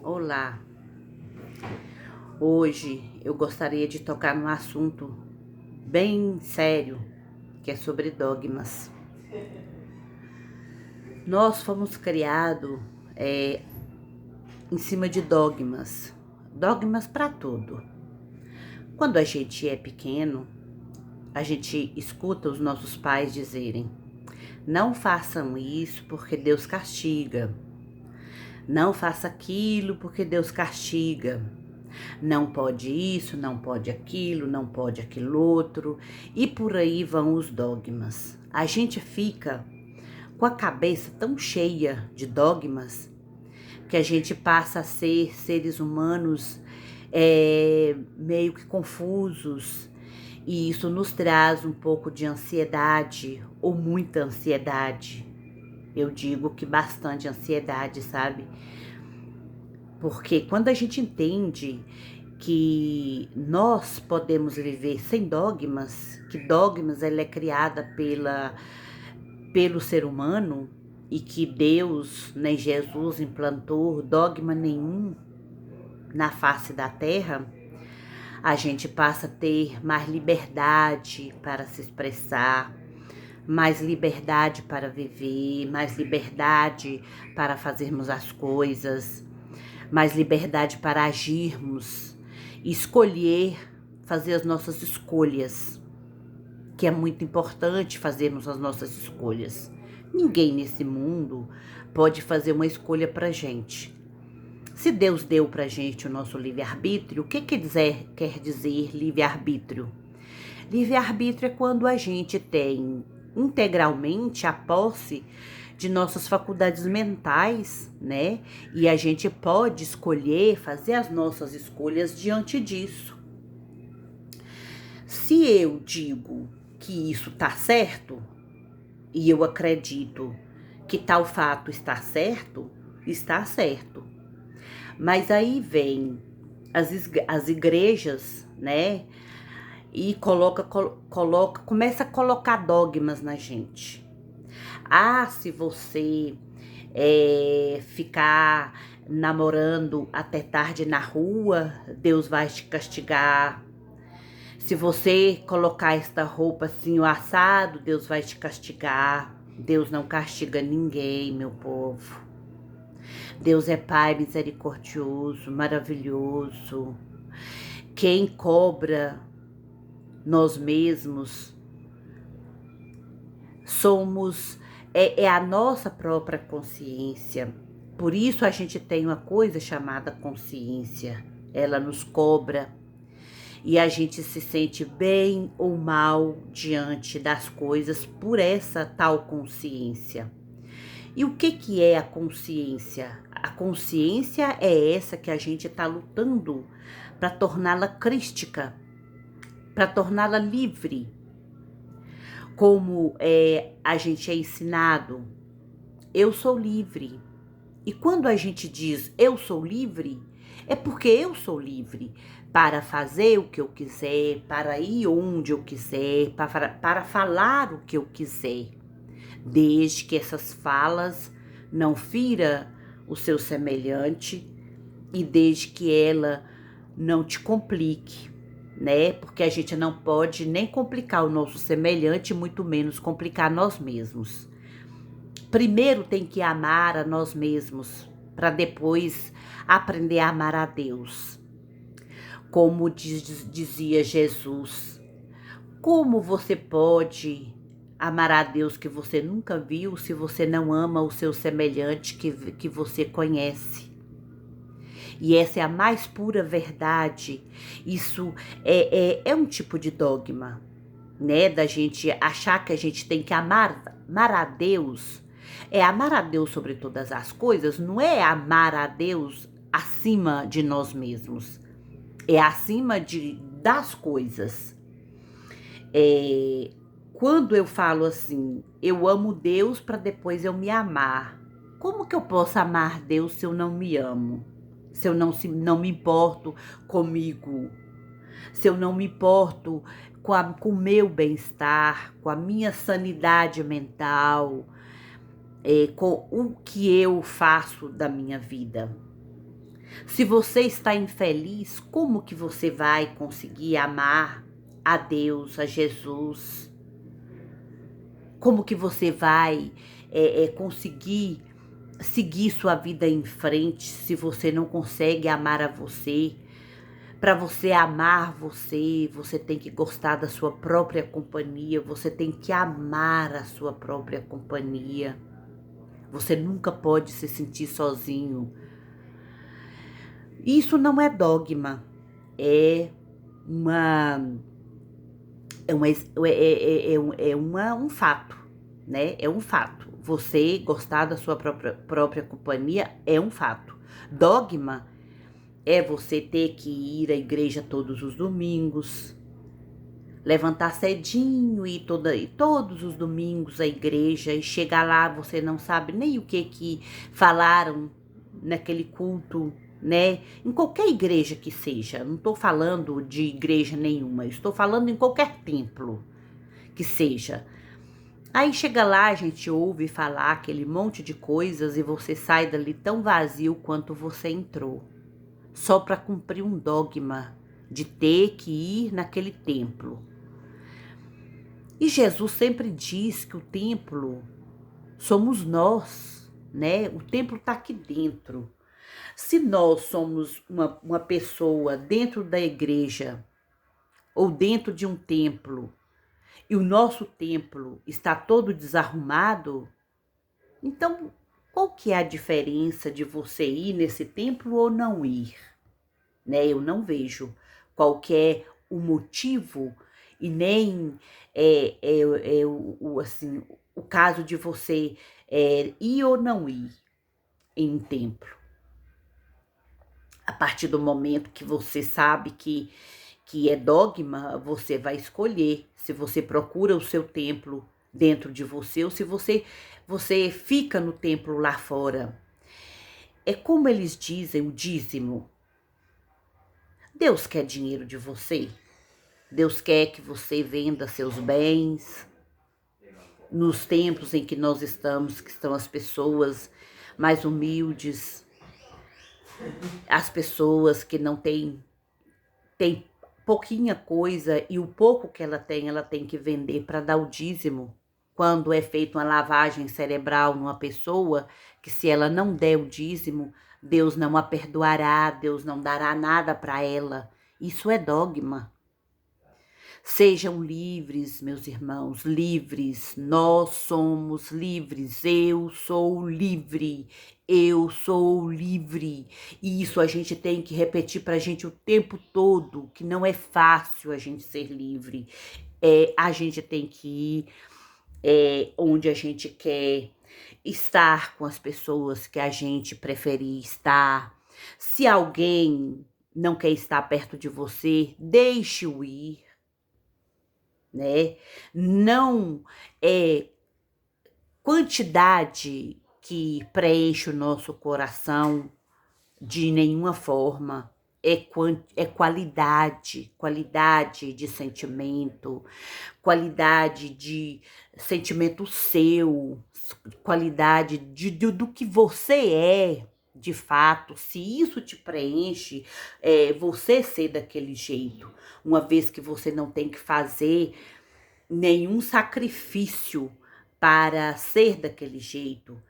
Olá, hoje eu gostaria de tocar num assunto bem sério, que é sobre dogmas. Nós fomos criados em cima de dogmas, dogmas para tudo. Quando a gente é pequeno, a gente escuta os nossos pais dizerem: não façam isso porque Deus castiga, não faça aquilo porque Deus castiga. Não pode isso, não pode aquilo, não pode aquilo outro, e por aí vão os dogmas. A gente fica com a cabeça tão cheia de dogmas que a gente passa a ser seres humanos meio que confusos, e isso nos traz um pouco de ansiedade ou muita ansiedade. Eu digo que bastante ansiedade, sabe? Porque quando a gente entende que nós podemos viver sem dogmas, que dogmas ela é criada pelo ser humano e que Deus, né, Jesus implantou dogma nenhum na face da terra, a gente passa a ter mais liberdade para se expressar, mais liberdade para viver, mais liberdade para fazermos as coisas, mais liberdade para agirmos, escolher, fazer as nossas escolhas, que é muito importante fazermos as nossas escolhas. Ninguém nesse mundo pode fazer uma escolha pra gente. Se Deus deu pra gente o nosso livre-arbítrio, o que quer dizer livre-arbítrio? Livre-arbítrio é quando a gente tem integralmente a posse de nossas faculdades mentais, né? E a gente pode escolher, fazer as nossas escolhas diante disso. Se eu digo que isso tá certo, e eu acredito que tal fato está certo, está certo. Mas aí vem as igrejas, né? E começa a colocar dogmas na gente. Ah, se você ficar namorando até tarde na rua, Deus vai te castigar. Se você colocar esta roupa assim, o assado, Deus vai te castigar. Deus não castiga ninguém, meu povo. Deus é Pai misericordioso, maravilhoso. Quem cobra nós mesmos somos a nossa própria consciência. Por isso a gente tem uma coisa chamada consciência. Ela nos cobra e a gente se sente bem ou mal diante das coisas por essa tal consciência. E o que é a consciência? A consciência é essa que a gente está lutando para torná-la crística, para torná-la livre. Como a gente é ensinado, eu sou livre. E quando a gente diz eu sou livre, é porque eu sou livre para fazer o que eu quiser, para ir onde eu quiser, para falar o que eu quiser, desde que essas falas não fira o seu semelhante e desde que ela não te complique, né? Porque a gente não pode nem complicar o nosso semelhante, muito menos complicar nós mesmos. Primeiro tem que amar a nós mesmos, para depois aprender a amar a Deus. Como dizia Jesus, como você pode amar a Deus que você nunca viu se você não ama o seu semelhante que você conhece? E essa é a mais pura verdade. Isso é um tipo de dogma, né? Da gente achar que a gente tem que amar a Deus. É amar a Deus sobre todas as coisas, não é amar a Deus acima de nós mesmos. É acima das coisas. Quando eu falo assim, eu amo Deus para depois eu me amar. Como que eu posso amar Deus se eu não me amo? Se eu não me importo comigo? Se eu não me importo com o meu bem-estar, com a minha sanidade mental, com o que eu faço da minha vida? Se você está infeliz, como que você vai conseguir amar a Deus, a Jesus? Como que você vai conseguir seguir sua vida em frente se você não consegue amar a você? Para você amar você, você tem que gostar da sua própria companhia, você tem que amar a sua própria companhia. Você nunca pode se sentir sozinho. Isso não é dogma, é uma um fato, né? É um fato. Você gostar da sua própria companhia é um fato. Dogma é você ter que ir à igreja todos os domingos, levantar cedinho e todos os domingos à igreja e chegar lá você não sabe nem o que falaram naquele culto, né? Em qualquer igreja que seja, não estou falando de igreja nenhuma, estou falando em qualquer templo que seja. Aí chega lá, a gente ouve falar aquele monte de coisas e você sai dali tão vazio quanto você entrou, só para cumprir um dogma de ter que ir naquele templo. E Jesus sempre diz que o templo somos nós, né? O templo está aqui dentro. Se nós somos uma pessoa dentro da igreja ou dentro de um templo e o nosso templo está todo desarrumado, então qual que é a diferença de você ir nesse templo ou não ir? Né? Eu não vejo qual que é o motivo e nem assim, o caso de você ir ou não ir em um templo. A partir do momento que você sabe que é dogma, você vai escolher se você procura o seu templo dentro de você ou se você fica no templo lá fora. É como eles dizem, o dízimo. Deus quer dinheiro de você. Deus quer que você venda seus bens. Nos tempos em que nós estamos, que estão as pessoas mais humildes, as pessoas que não têm pouquinha coisa e o pouco que ela tem que vender para dar o dízimo. Quando é feita uma lavagem cerebral numa pessoa, que se ela não der o dízimo, Deus não a perdoará, Deus não dará nada para ela. Isso é dogma. Sejam livres, meus irmãos, livres. Nós somos livres. Eu sou livre. Eu sou livre. E isso a gente tem que repetir para a gente o tempo todo, que não é fácil a gente ser livre. A gente tem que ir onde a gente quer, estar com as pessoas que a gente preferir estar. Se alguém não quer estar perto de você, deixe-o ir. Né? Não é quantidade que preenche o nosso coração de nenhuma forma. É qualidade de sentimento, qualidade de sentimento seu, qualidade do que você é. De fato, se isso te preenche, você ser daquele jeito, uma vez que você não tem que fazer nenhum sacrifício para ser daquele jeito.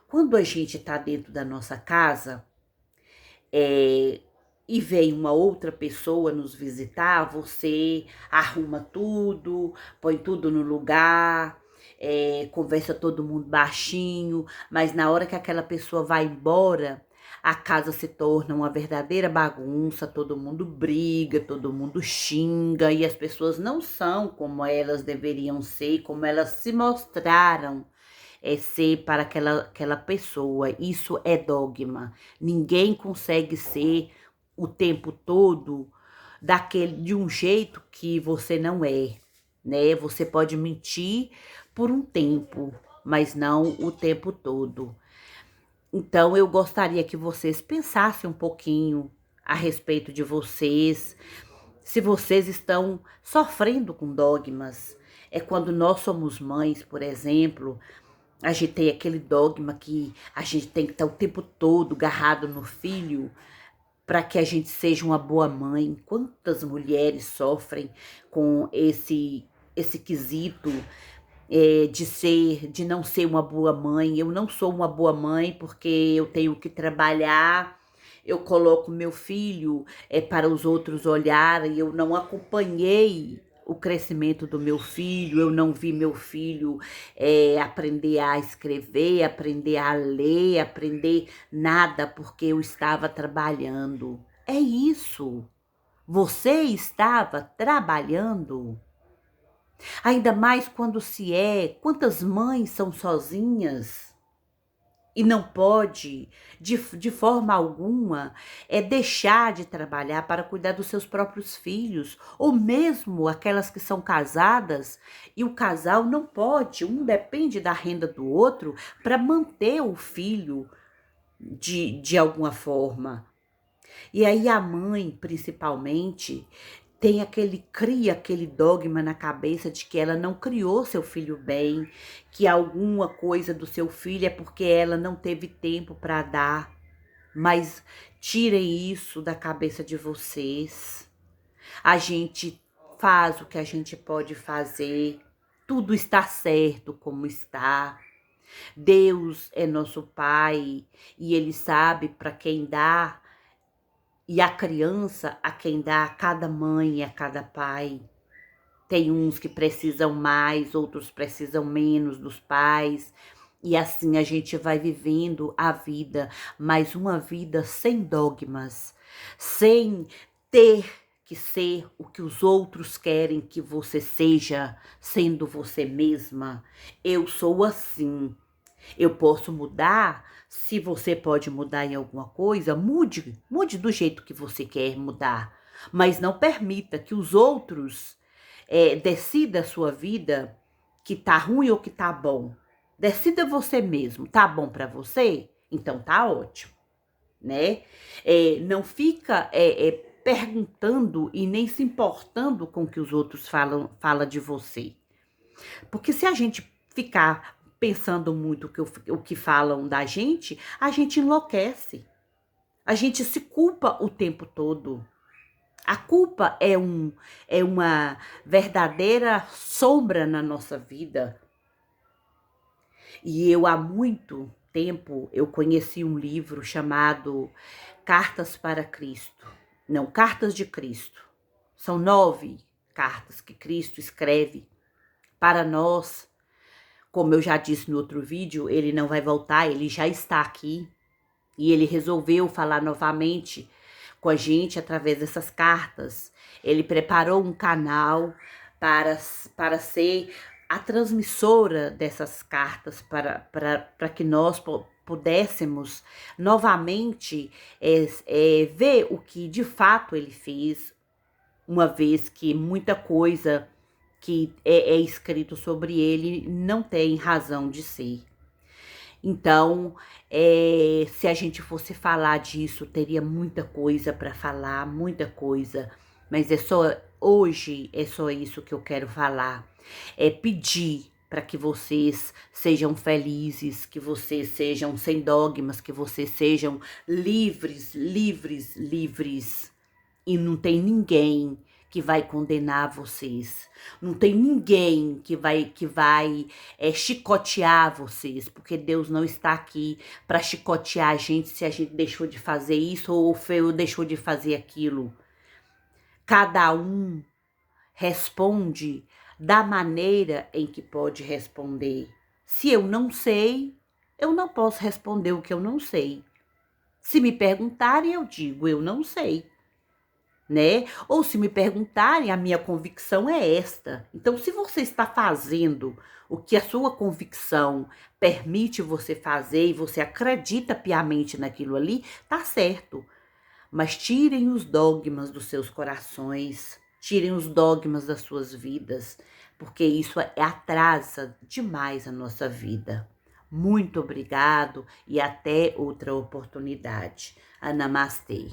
Quando a gente está dentro da nossa casa e vem uma outra pessoa nos visitar, você arruma tudo, põe tudo no lugar, conversa todo mundo baixinho, mas na hora que aquela pessoa vai embora, a casa se torna uma verdadeira bagunça, todo mundo briga, todo mundo xinga e as pessoas não são como elas deveriam ser, como elas se mostraram ser para aquela pessoa. Isso é dogma. Ninguém consegue ser o tempo todo de um jeito que você não é, né? Você pode mentir por um tempo, mas não o tempo todo. Então, eu gostaria que vocês pensassem um pouquinho a respeito de vocês, se vocês estão sofrendo com dogmas. É quando nós somos mães, por exemplo, A gente tem aquele dogma que a gente tem que estar o tempo todo agarrado no filho para que a gente seja uma boa mãe. Quantas mulheres sofrem com esse quesito de não ser uma boa mãe? Eu não sou uma boa mãe porque eu tenho que trabalhar. Eu coloco meu filho para os outros olharem. Eu não acompanhei o crescimento do meu filho, eu não vi meu filho aprender a escrever, aprender a ler, aprender nada porque eu estava trabalhando. É isso. Você estava trabalhando. Ainda mais quando quantas mães são sozinhas e não pode, de forma alguma, deixar de trabalhar para cuidar dos seus próprios filhos, ou mesmo aquelas que são casadas e o casal não pode, um depende da renda do outro para manter o filho de alguma forma. E aí a mãe, principalmente, cria aquele dogma na cabeça de que ela não criou seu filho bem, que alguma coisa do seu filho é porque ela não teve tempo para dar. Mas tirem isso da cabeça de vocês. A gente faz o que a gente pode fazer. Tudo está certo como está. Deus é nosso Pai e Ele sabe para quem dá. E a criança a quem dá a cada mãe e a cada pai. Tem uns que precisam mais, outros precisam menos dos pais. E assim a gente vai vivendo a vida, mas uma vida sem dogmas, sem ter que ser o que os outros querem que você seja, sendo você mesma. Eu sou assim. Eu posso mudar. Se você pode mudar em alguma coisa, mude do jeito que você quer mudar. Mas não permita que os outros decidam a sua vida que tá ruim ou que tá bom. Decida você mesmo. Tá bom para você? Então tá ótimo, né? Não fica perguntando e nem se importando com o que os outros fala de você. Porque se a gente ficar pensando muito o que falam da gente, a gente enlouquece. A gente se culpa o tempo todo. A culpa é uma verdadeira sombra na nossa vida. E eu, há muito tempo, eu conheci um livro chamado Cartas para Cristo. Não, Cartas de Cristo. São 9 cartas que Cristo escreve para nós. Como eu já disse no outro vídeo, ele não vai voltar, ele já está aqui. E ele resolveu falar novamente com a gente através dessas cartas. Ele preparou um canal para ser a transmissora dessas cartas, para que nós pudéssemos novamente ver o que de fato ele fez, uma vez que muita coisa que é escrito sobre ele não tem razão de ser. Então, se a gente fosse falar disso, teria muita coisa para falar, muita coisa. Mas hoje é só isso que eu quero falar. É pedir para que vocês sejam felizes, que vocês sejam sem dogmas, que vocês sejam livres, livres, livres. E não tem ninguém que vai condenar vocês. Não tem ninguém que vai chicotear vocês, porque Deus não está aqui para chicotear a gente se a gente deixou de fazer isso ou deixou de fazer aquilo. Cada um responde da maneira em que pode responder. Se eu não sei, eu não posso responder o que eu não sei. Se me perguntarem, eu digo, eu não sei. Né? Ou se me perguntarem, a minha convicção é esta. Então, se você está fazendo o que a sua convicção permite você fazer e você acredita piamente naquilo ali, tá certo. Mas tirem os dogmas dos seus corações, tirem os dogmas das suas vidas, porque isso atrasa demais a nossa vida. Muito obrigado e até outra oportunidade. Namastê.